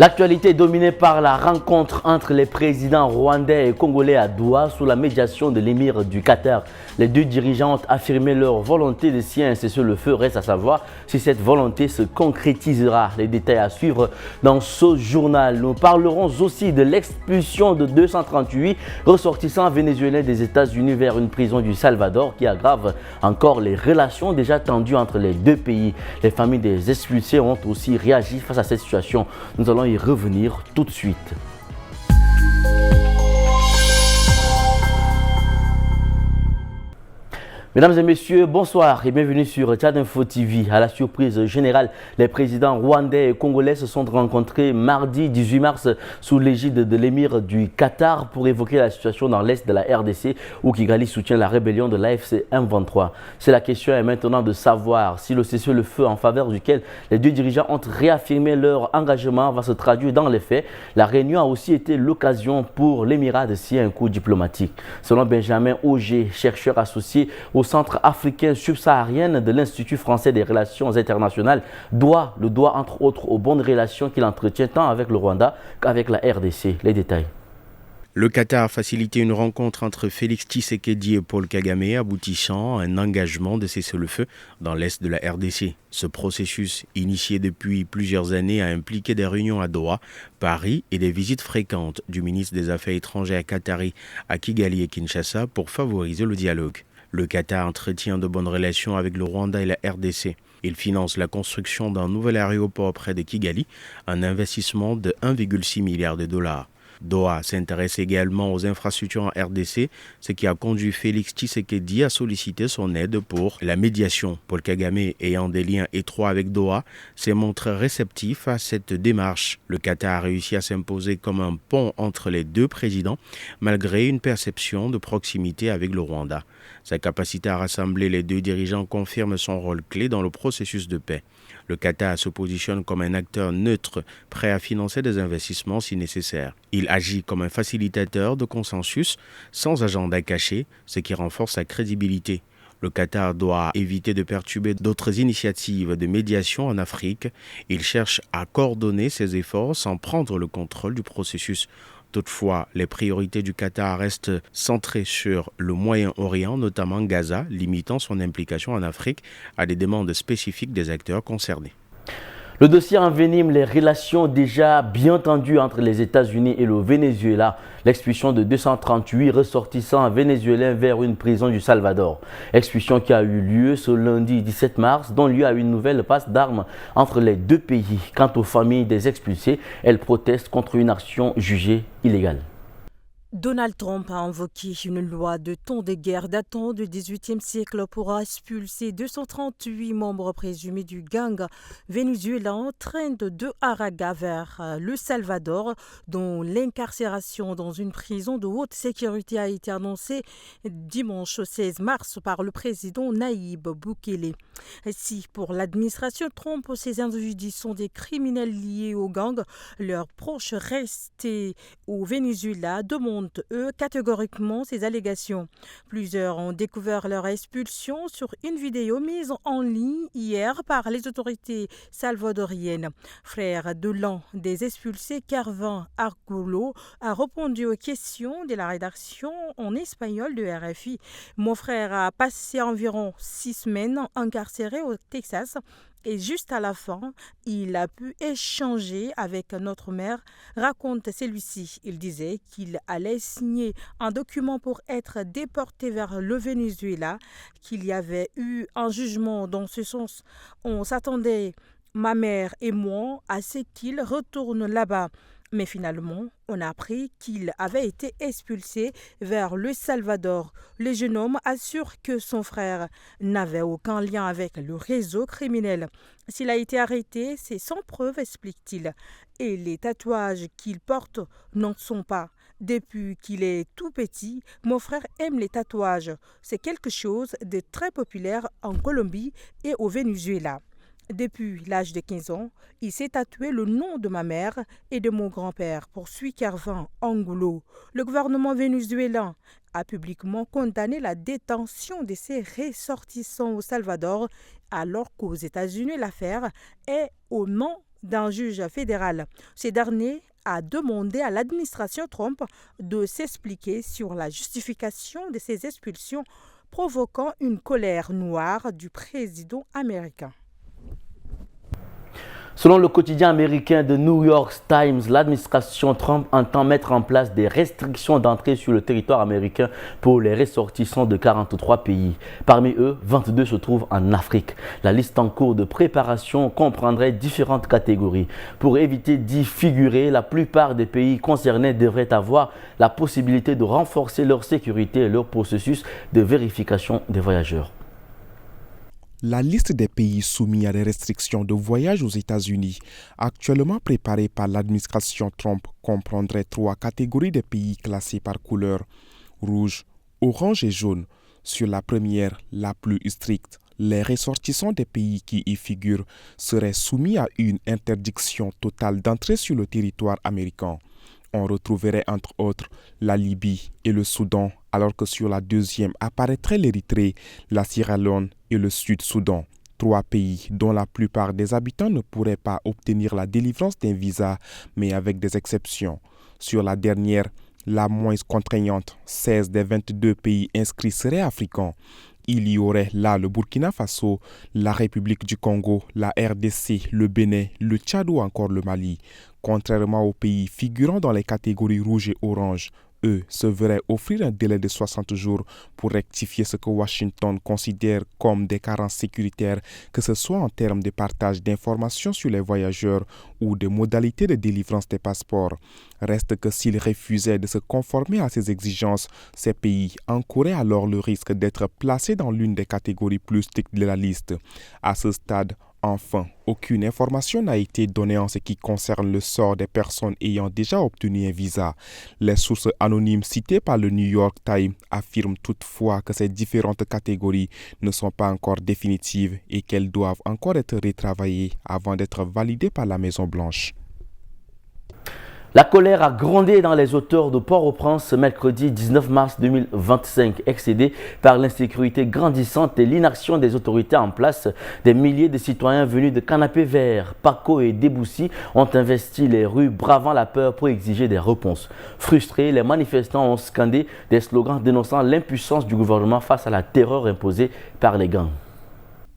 L'actualité est dominée par la rencontre entre les présidents rwandais et congolais à Doha sous la médiation de l'émir du Qatar. Les deux dirigeants ont affirmé leur volonté de s'y incesser le feu. Reste à savoir si cette volonté se concrétisera. Les détails à suivre dans ce journal. Nous parlerons aussi de l'expulsion de 238 ressortissants vénézuéliens des États-Unis vers une prison du Salvador qui aggrave encore les relations déjà tendues entre les deux pays. Les familles des expulsés ont aussi réagi face à cette situation. Nous allons y revenir tout de suite. Mesdames et messieurs, bonsoir et bienvenue sur Tchad Info TV. À la surprise générale, les présidents rwandais et congolais se sont rencontrés mardi 18 mars sous l'égide de l'émir du Qatar pour évoquer la situation dans l'est de la RDC où Kigali soutient la rébellion de l'AFC M23. C'est la question est maintenant de savoir si le cessez-le-feu en faveur duquel les deux dirigeants ont réaffirmé leur engagement va se traduire dans les faits. La réunion a aussi été l'occasion pour l'émirat de scier un coup diplomatique. Selon Benjamin Auger, chercheur associé au Centre africain subsaharien de l'Institut français des relations internationales, le doigt entre autres aux bonnes relations qu'il entretient tant avec le Rwanda qu'avec la RDC. Les détails. Le Qatar a facilité une rencontre entre Félix Tshisekedi et Paul Kagame aboutissant à un engagement de cessez-le-feu dans l'est de la RDC. Ce processus, initié depuis plusieurs années, a impliqué des réunions à Doha, Paris et des visites fréquentes du ministre des Affaires étrangères qatari à Kigali et Kinshasa pour favoriser le dialogue. Le Qatar entretient de bonnes relations avec le Rwanda et la RDC. Il finance la construction d'un nouvel aéroport près de Kigali, un investissement de 1,6 milliard de dollars. Doha s'intéresse également aux infrastructures en RDC, ce qui a conduit Félix Tshisekedi à solliciter son aide pour la médiation. Paul Kagame, ayant des liens étroits avec Doha, s'est montré réceptif à cette démarche. Le Qatar a réussi à s'imposer comme un pont entre les deux présidents, malgré une perception de proximité avec le Rwanda. Sa capacité à rassembler les deux dirigeants confirme son rôle clé dans le processus de paix. Le Qatar se positionne comme un acteur neutre, prêt à financer des investissements si nécessaire. Il agit comme un facilitateur de consensus, sans agenda caché, ce qui renforce sa crédibilité. Le Qatar doit éviter de perturber d'autres initiatives de médiation en Afrique. Il cherche à coordonner ses efforts sans prendre le contrôle du processus. Toutefois, les priorités du Qatar restent centrées sur le Moyen-Orient, notamment Gaza, limitant son implication en Afrique à des demandes spécifiques des acteurs concernés. Le dossier envenime les relations déjà bien tendues entre les États-Unis et le Venezuela. L'expulsion de 238 ressortissants vénézuéliens vers une prison du Salvador. Expulsion qui a eu lieu ce lundi 17 mars, dont lieu a une nouvelle passe d'armes entre les deux pays. Quant aux familles des expulsés, elles protestent contre une action jugée illégale. Donald Trump a invoqué une loi de temps de guerre datant du XVIIIe siècle pour expulser 238 membres présumés du gang vénézuélien train de Haraga vers le Salvador, dont l'incarcération dans une prison de haute sécurité a été annoncée dimanche 16 mars par le président Nayib Bukele. Si pour l'administration Trump, ces individus sont des criminels liés au gang, leurs proches restés au Venezuela demandent eux catégoriquement ces allégations. Plusieurs ont découvert leur expulsion sur une vidéo mise en ligne hier par les autorités salvadoriennes. Frère de l'un des expulsés, Carvin Argulo, a répondu aux questions de la rédaction en espagnol de RFI. Mon frère a passé environ 6 semaines incarcéré au Texas. Et juste à la fin, il a pu échanger avec notre mère, raconte celui-ci. Il disait qu'il allait signer un document pour être déporté vers le Venezuela, qu'il y avait eu un jugement dans ce sens. On s'attendait, ma mère et moi, à ce qu'il retourne là-bas. Mais finalement, on a appris qu'il avait été expulsé vers le Salvador. Le jeune homme assure que son frère n'avait aucun lien avec le réseau criminel. S'il a été arrêté, c'est sans preuve, explique-t-il. Et les tatouages qu'il porte n'en sont pas. Depuis qu'il est tout petit, mon frère aime les tatouages. C'est quelque chose de très populaire en Colombie et au Venezuela. Depuis l'âge de 15 ans, il s'est tatoué le nom de ma mère et de mon grand-père, poursuit Kervin Angulo. Le gouvernement vénézuélien a publiquement condamné la détention de ses ressortissants au Salvador, alors qu'aux États-Unis, l'affaire est au nom d'un juge fédéral. Ce dernier a demandé à l'administration Trump de s'expliquer sur la justification de ces expulsions, provoquant une colère noire du président américain. Selon le quotidien américain The New York Times, l'administration Trump entend mettre en place des restrictions d'entrée sur le territoire américain pour les ressortissants de 43 pays. Parmi eux, 22 se trouvent en Afrique. La liste en cours de préparation comprendrait différentes catégories. Pour éviter d'y figurer, la plupart des pays concernés devraient avoir la possibilité de renforcer leur sécurité et leur processus de vérification des voyageurs. La liste des pays soumis à des restrictions de voyage aux États-Unis, actuellement préparée par l'administration Trump, comprendrait 3 catégories de pays classés par couleur, rouge, orange et jaune. Sur la première, la plus stricte, les ressortissants des pays qui y figurent seraient soumis à une interdiction totale d'entrée sur le territoire américain. On retrouverait entre autres la Libye et le Soudan, alors que sur la deuxième apparaîtraient l'Érythrée, la Sierra Leone et le Sud-Soudan. 3 pays dont la plupart des habitants ne pourraient pas obtenir la délivrance d'un visa, mais avec des exceptions. Sur la dernière, la moins contraignante, 16 des 22 pays inscrits seraient africains. Il y aurait là le Burkina Faso, la République du Congo, la RDC, le Bénin, le Tchad ou encore le Mali. Contrairement aux pays figurant dans les catégories rouge et orange, eux se verraient offrir un délai de 60 jours pour rectifier ce que Washington considère comme des carences sécuritaires, que ce soit en termes de partage d'informations sur les voyageurs ou de modalités de délivrance des passeports. Reste que s'ils refusaient de se conformer à ces exigences, ces pays encouraient alors le risque d'être placés dans l'une des catégories plus strictes de la liste. À ce stade, enfin, aucune information n'a été donnée en ce qui concerne le sort des personnes ayant déjà obtenu un visa. Les sources anonymes citées par le New York Times affirment toutefois que ces différentes catégories ne sont pas encore définitives et qu'elles doivent encore être retravaillées avant d'être validées par la Maison-Blanche. La colère a grondé dans les hauteurs de Port-au-Prince ce mercredi 19 mars 2025. Excédés par l'insécurité grandissante et l'inaction des autorités en place, des milliers de citoyens venus de Canapé Vert, Paco et Deboussi ont investi les rues bravant la peur pour exiger des réponses. Frustrés, les manifestants ont scandé des slogans dénonçant l'impuissance du gouvernement face à la terreur imposée par les gangs.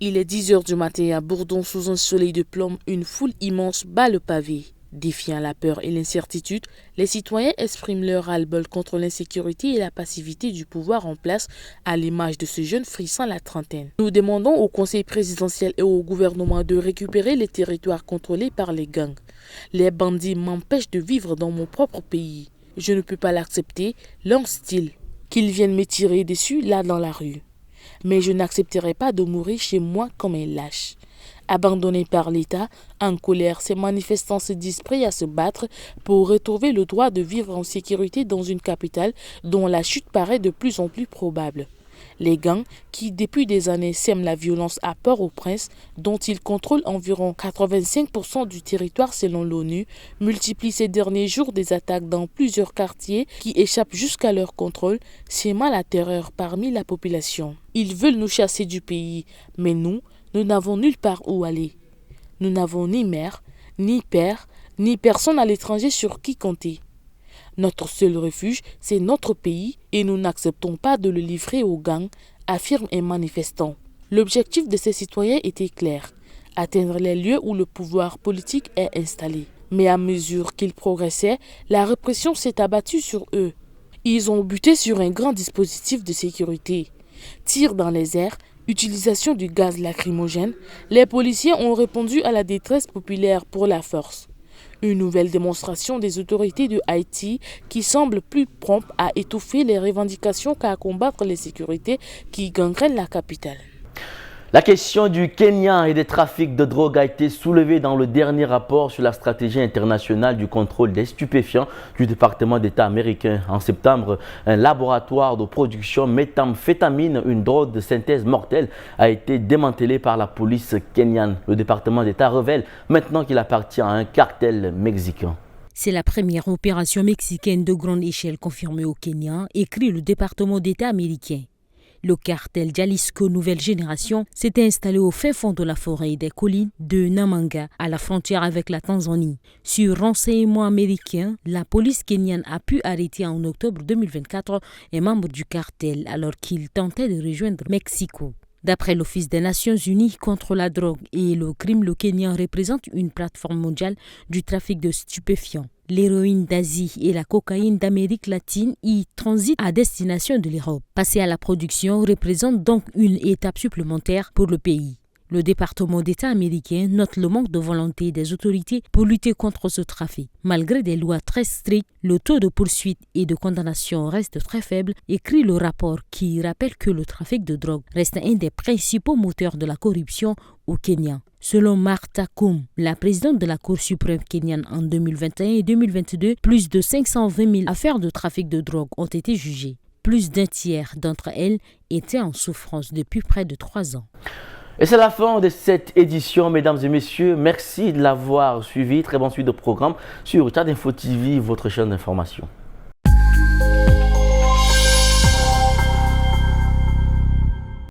Il est 10 h du matin à Bourdon sous un soleil de plomb, une foule immense bat le pavé. Défiant la peur et l'incertitude, les citoyens expriment leur ras-le-bol contre l'insécurité et la passivité du pouvoir en place, à l'image de ce jeune frisson à la trentaine. Nous demandons au Conseil présidentiel et au gouvernement de récupérer les territoires contrôlés par les gangs. Les bandits m'empêchent de vivre dans mon propre pays. Je ne peux pas l'accepter, lance-t-il. Qu'ils viennent me tirer dessus là dans la rue. Mais je n'accepterai pas de mourir chez moi comme un lâche. Abandonnés par l'État, en colère, ces manifestants se disent prêts à se battre pour retrouver le droit de vivre en sécurité dans une capitale dont la chute paraît de plus en plus probable. Les gangs, qui depuis des années sèment la violence à Port-au-Prince, dont ils contrôlent environ 85% du territoire selon l'ONU, multiplient ces derniers jours des attaques dans plusieurs quartiers qui échappent jusqu'à leur contrôle, sémant la terreur parmi la population. Ils veulent nous chasser du pays, mais nous n'avons nulle part où aller. Nous n'avons ni mère, ni père, ni personne à l'étranger sur qui compter. Notre seul refuge, c'est notre pays et nous n'acceptons pas de le livrer aux gangs, affirme un manifestant. L'objectif de ces citoyens était clair, atteindre les lieux où le pouvoir politique est installé. Mais à mesure qu'ils progressaient, la répression s'est abattue sur eux. Ils ont buté sur un grand dispositif de sécurité. Tirs dans les airs, utilisation du gaz lacrymogène, les policiers ont répondu à la détresse populaire pour la force. Une nouvelle démonstration des autorités de Haïti qui semble plus prompte à étouffer les revendications qu'à combattre les sécurités qui gangrènent la capitale. La question du Kenya et des trafics de drogue a été soulevée dans le dernier rapport sur la stratégie internationale du contrôle des stupéfiants du département d'État américain. En septembre, un laboratoire de production méthamphétamine, une drogue de synthèse mortelle, a été démantelé par la police kenyane. Le département d'État révèle maintenant qu'il appartient à un cartel mexicain. C'est la première opération mexicaine de grande échelle confirmée au Kenya, écrit le département d'État américain. Le cartel Jalisco Nouvelle Génération s'est installé au fin fond de la forêt des collines de Namanga, à la frontière avec la Tanzanie. Sur renseignement américain, la police kenyane a pu arrêter en octobre 2024 un membre du cartel alors qu'il tentait de rejoindre Mexico. D'après l'Office des Nations Unies contre la drogue et le crime, le Kenya représente une plateforme mondiale du trafic de stupéfiants. L'héroïne d'Asie et la cocaïne d'Amérique latine y transitent à destination de l'Europe. Passer à la production représente donc une étape supplémentaire pour le pays. Le département d'État américain note le manque de volonté des autorités pour lutter contre ce trafic. Malgré des lois très strictes, le taux de poursuite et de condamnation reste très faible, écrit le rapport qui rappelle que le trafic de drogue reste un des principaux moteurs de la corruption au Kenya. Selon Martha Koome, la présidente de la Cour suprême kenyane en 2021 et 2022, plus de 520 000 affaires de trafic de drogue ont été jugées. Plus d'un tiers d'entre elles étaient en souffrance depuis près de 3 ans. Et c'est la fin de cette édition, mesdames et messieurs. Merci de l'avoir suivi. Très bonne suite de programme sur Tchad Info TV, votre chaîne d'information.